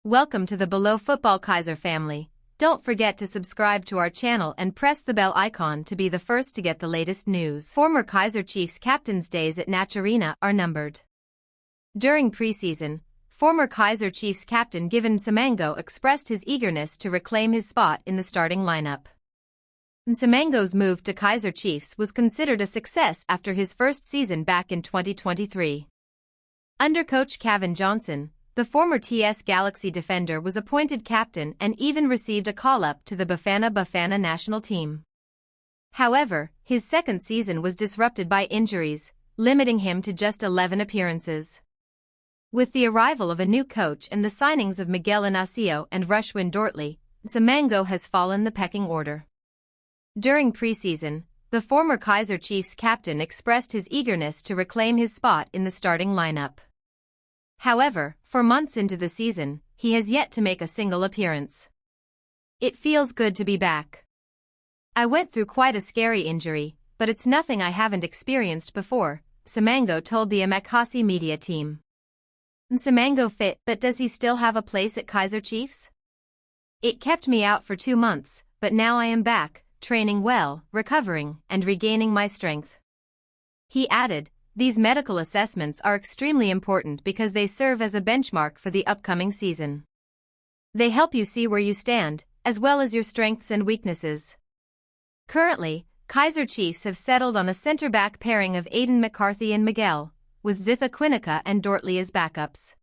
Welcome to the Below Football Kaizer family. Don't forget to subscribe to our channel and press the bell icon to be the first to get the latest news. Former Kaizer Chiefs captain's days at Natch Arena are numbered. During preseason, former Kaizer Chiefs captain Given Msimango expressed his eagerness to reclaim his spot in the starting lineup. Msimango's move to Kaizer Chiefs was considered a success after his first season back in 2023. Under coach Kevin Johnson, the former TS Galaxy defender was appointed captain and even received a call-up to the Bafana national team. However, his second season was disrupted by injuries, limiting him to just 11 appearances. With the arrival of a new coach and the signings of Miguel Inacio and Rushwin Dortley, Msimango has fallen the pecking order. During preseason, the former Kaizer Chiefs captain expressed his eagerness to reclaim his spot in the starting lineup. However, 4 months into the season, he has yet to make a single appearance. It feels good to be back. I went through quite a scary injury, but it's nothing I haven't experienced before, Msimango told the Amakasi media team. Msimango fit, but does he still have a place at Kaizer Chiefs? It kept me out for 2 months, but now I am back, training well, recovering, and regaining my strength. He added, these medical assessments are extremely important because they serve as a benchmark for the upcoming season. They help you see where you stand, as well as your strengths and weaknesses. Currently, Kaizer Chiefs have settled on a center-back pairing of Aiden McCarthy and Miguel, with Zitha Quinica and Dortley as backups.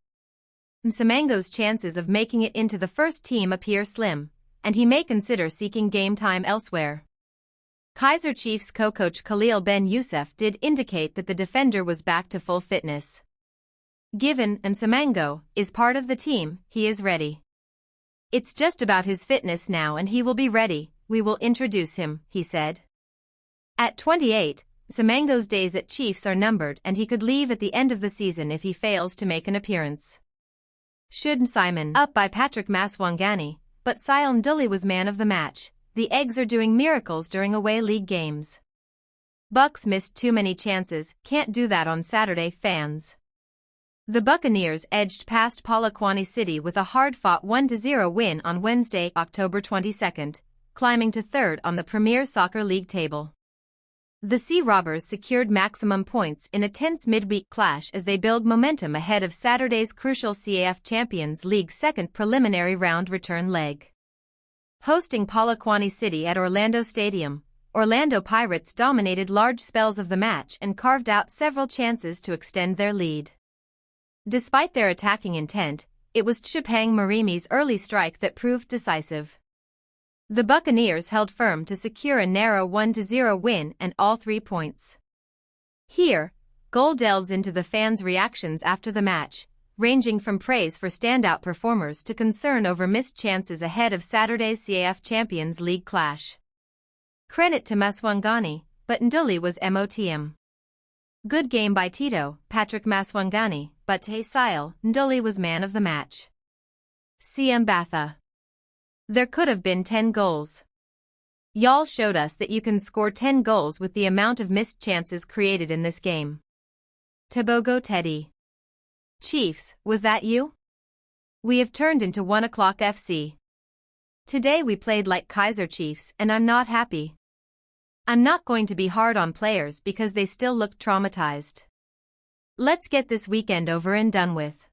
Msimango's chances of making it into the first team appear slim, and he may consider seeking game time elsewhere. Kaizer Chiefs co-coach Khalil Ben Youssef did indicate that the defender was back to full fitness. Given Msimango is part of the team, he is ready. It's just about his fitness now and he will be ready, we will introduce him, he said. At 28, Msimango's days at Chiefs are numbered and he could leave at the end of the season if he fails to make an appearance. Should Simon up by Patrick Maswangani, but Sile Nduli was man of the match. The Eggs are doing miracles during away league games. Bucks missed too many chances, can't do that on Saturday, fans. The Buccaneers edged past Polokwane City with a hard-fought 1-0 win on Wednesday, October 22, climbing to third on the Premier Soccer League table. The Sea Robbers secured maximum points in a tense midweek clash as they build momentum ahead of Saturday's crucial CAF Champions League second preliminary round return leg. Hosting Polokwane City at Orlando Stadium, Orlando Pirates dominated large spells of the match and carved out several chances to extend their lead. Despite their attacking intent, it was Tshepang Marimi's early strike that proved decisive. The Buccaneers held firm to secure a narrow 1-0 win and all 3 points. Here, Goal delves into the fans' reactions after the match, ranging from praise for standout performers to concern over missed chances ahead of Saturday's CAF Champions League clash. Credit to Maswangani, but Nduli was MOTM. Good game by Tito, Patrick Maswangani, but Sile Nduli was man of the match. CM Batha. There could have been 10 goals. Y'all showed us that you can score 10 goals with the amount of missed chances created in this game. Tebogo Teddy. Chiefs, was that you? We have turned into 1 o'clock FC. Today we played like Kaizer Chiefs and I'm not happy. I'm not going to be hard on players because they still look traumatized. Let's get this weekend over and done with.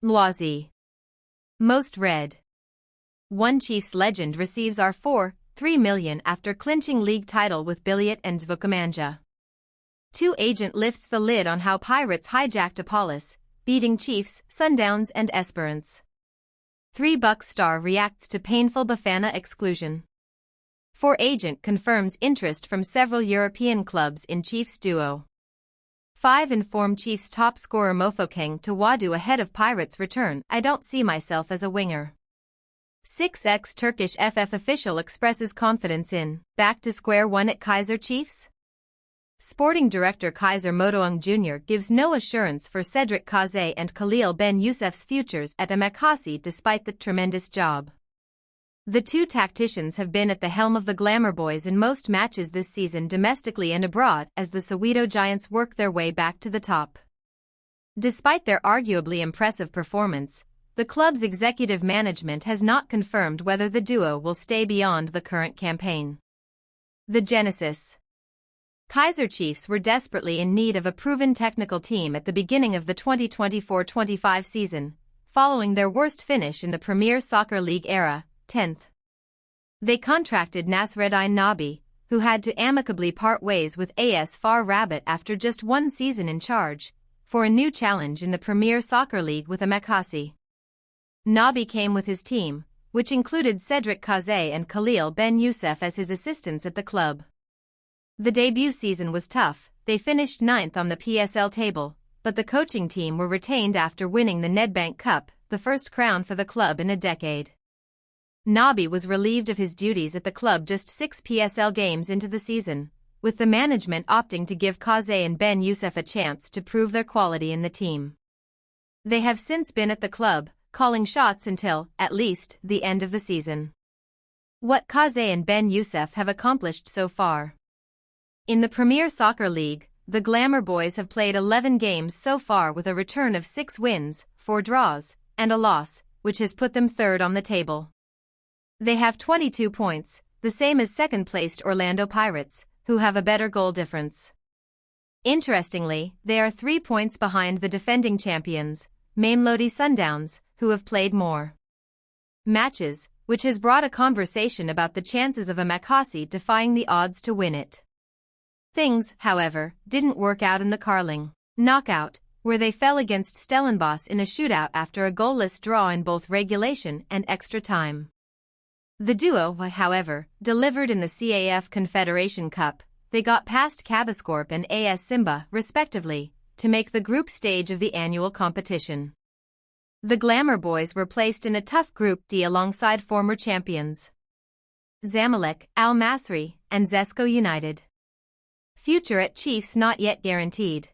Loisy. Most read. One Chiefs legend receives our 4.3 million after clinching league title with Billiot and Zvukamanja. 2 agent lifts the lid on how Pirates hijacked Apollos, beating Chiefs, Sundowns and Esperance. 3 Bucks star reacts to painful Bafana exclusion. 4 agent confirms interest from several European clubs in Chiefs duo. 5 inform Chiefs top scorer Mofokeng Tawadu ahead of Pirates return, I don't see myself as a winger. 6 ex-Turkish FF official expresses confidence in, back to square one at Kaizer Chiefs? Sporting director Kaizer Motoung Jr. gives no assurance for Cedric Kaze and Khalil Ben Youssef's futures at Amakasi despite the tremendous job. The 2 tacticians have been at the helm of the Glamour Boys in most matches this season domestically and abroad as the Soweto Giants work their way back to the top. Despite their arguably impressive performance, the club's executive management has not confirmed whether the duo will stay beyond the current campaign. The genesis. Kaizer Chiefs were desperately in need of a proven technical team at the beginning of the 2024-25 season, following their worst finish in the Premier Soccer League era, 10th. They contracted Nasreddine Nabi, who had to amicably part ways with AS FAR Rabat after just one season in charge, for a new challenge in the Premier Soccer League with Amakasi. Nabi came with his team, which included Cedric Kaizer and Khalil Ben Youssef as his assistants at the club. The debut season was tough. They finished 9th on the PSL table, but the coaching team were retained after winning the Nedbank Cup, the first crown for the club in a decade. Nabi was relieved of his duties at the club just 6 PSL games into the season, with the management opting to give Kaizer and Ben Youssef a chance to prove their quality in the team. They have since been at the club, calling shots until, at least, the end of the season. What Kaizer and Ben Youssef have accomplished so far. In the Premier Soccer League, the Glamour Boys have played 11 games so far with a return of 6 wins, 4 draws, and a loss, which has put them third on the table. They have 22 points, the same as second-placed Orlando Pirates, who have a better goal difference. Interestingly, they are 3 points behind the defending champions, Mamelodi Sundowns, who have played more matches, which has brought a conversation about the chances of Amakasi defying the odds to win it. Things, however, didn't work out in the Carling knockout, where they fell against Stellenbosch in a shootout after a goalless draw in both regulation and extra time. The duo, however, delivered in the CAF Confederation Cup. They got past Cabascorp and AS Simba, respectively, to make the group stage of the annual competition. The Glamour Boys were placed in a tough Group D alongside former champions Zamalek, Al Masry, and Zesco United. Future at Chiefs not yet guaranteed.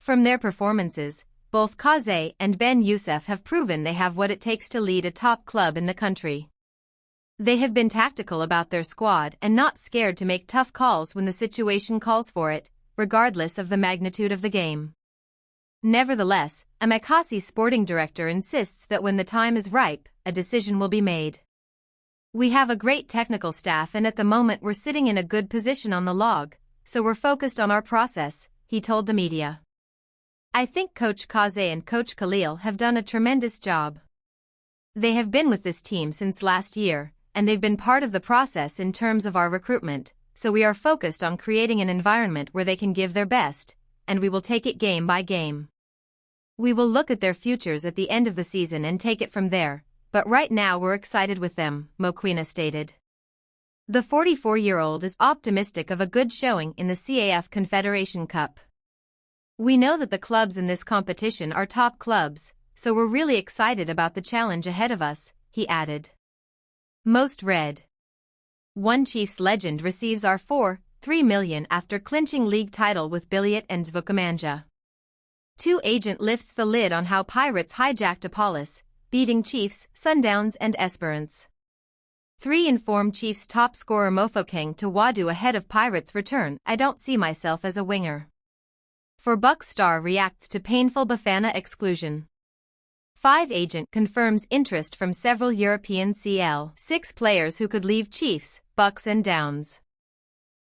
From their performances, both Kaizer and Ben Youssef have proven they have what it takes to lead a top club in the country. They have been tactical about their squad and not scared to make tough calls when the situation calls for it, regardless of the magnitude of the game. Nevertheless, Amakasi's sporting director insists that when the time is ripe, a decision will be made. We have a great technical staff and at the moment we're sitting in a good position on the log, so we're focused on our process, he told the media. I think Coach Kaizer and Coach Khalil have done a tremendous job. They have been with this team since last year, and they've been part of the process in terms of our recruitment, so we are focused on creating an environment where they can give their best, and we will take it game by game. We will look at their futures at the end of the season and take it from there, but right now we're excited with them, Mokoena stated. The 44-year-old is optimistic of a good showing in the CAF Confederation Cup. We know that the clubs in this competition are top clubs, so we're really excited about the challenge ahead of us, he added. Most read. One Chiefs legend receives $3 million after clinching league title with Billiot and Vukamanja. 2 agent lifts the lid on how Pirates hijacked Apollos, beating Chiefs, Sundowns and Esperance. 3 informed Chiefs top scorer Mofokeng to Wadu ahead of Pirates' return. I don't see myself as a winger. For Buck star reacts to painful Bafana exclusion. 5 agent confirms interest from several European CL6 players who could leave Chiefs, Bucks and Downs.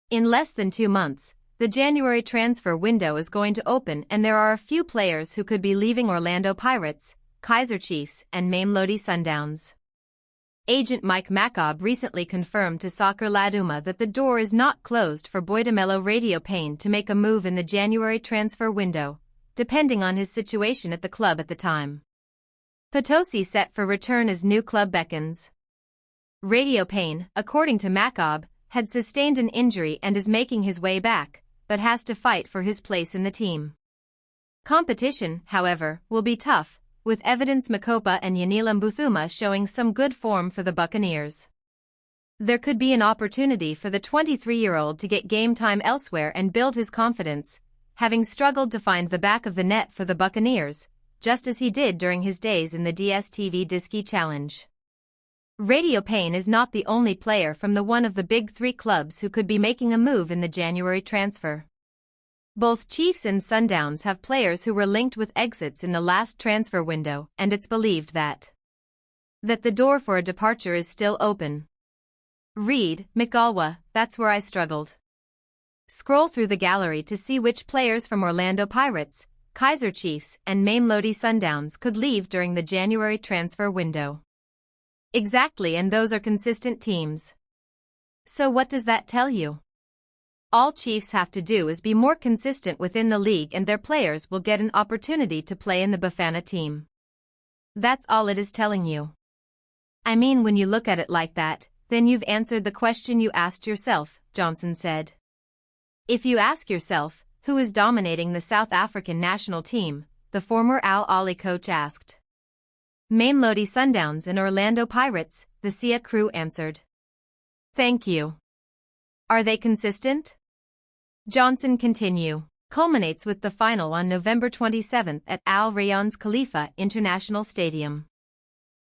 In less than 2 months, the January transfer window is going to open and there are a few players who could be leaving Orlando Pirates, Kaizer Chiefs and Mamelodi Sundowns. Agent Mike Macob recently confirmed to Soccer Laduma that the door is not closed for Boydamelo Radio Payne to make a move in the January transfer window, depending on his situation at the club at the time. Potosi set for return as new club beckons. Radio Payne, according to Macob, had sustained an injury and is making his way back, but has to fight for his place in the team. Competition, however, will be tough, with Evidence Makopa and Yanila Mbuthuma showing some good form for the Buccaneers. There could be an opportunity for the 23-year-old to get game time elsewhere and build his confidence, having struggled to find the back of the net for the Buccaneers, just as he did during his days in the DStv Idiski Challenge. Radio Payne is not the only player from one of the big 3 clubs who could be making a move in the January transfer. Both Chiefs and Sundowns have players who were linked with exits in the last transfer window, and it's believed that the door for a departure is still open. Read, Miguel, that's where I struggled. Scroll through the gallery to see which players from Orlando Pirates, Kaizer Chiefs and Mamelodi Sundowns could leave during the January transfer window. Exactly, and those are consistent teams. So what does that tell you? All Chiefs have to do is be more consistent within the league and their players will get an opportunity to play in the Bafana team. That's all it is telling you. I mean, when you look at it like that, then you've answered the question you asked yourself, Johnson said. If you ask yourself, who is dominating the South African national team, the former Al Ahly coach asked. Mamelodi Sundowns and Orlando Pirates, the SIA crew answered. Thank you. Are they consistent? Johnson culminates with the final on November 27 at Al Rayyan's Khalifa International Stadium.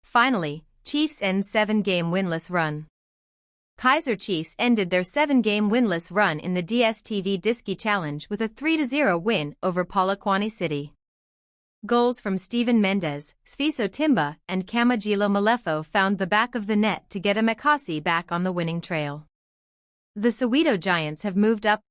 Finally, Chiefs end 7-game winless run. Kaizer Chiefs ended their 7-game winless run in the dstv Idiski Challenge with a 3-0 win over Polokwane City. Goals from Steven Mendes, Sfiso Timba and Kamajilo Malefo found the back of the net to get Amakasi back on the winning trail. The Soweto Giants have moved up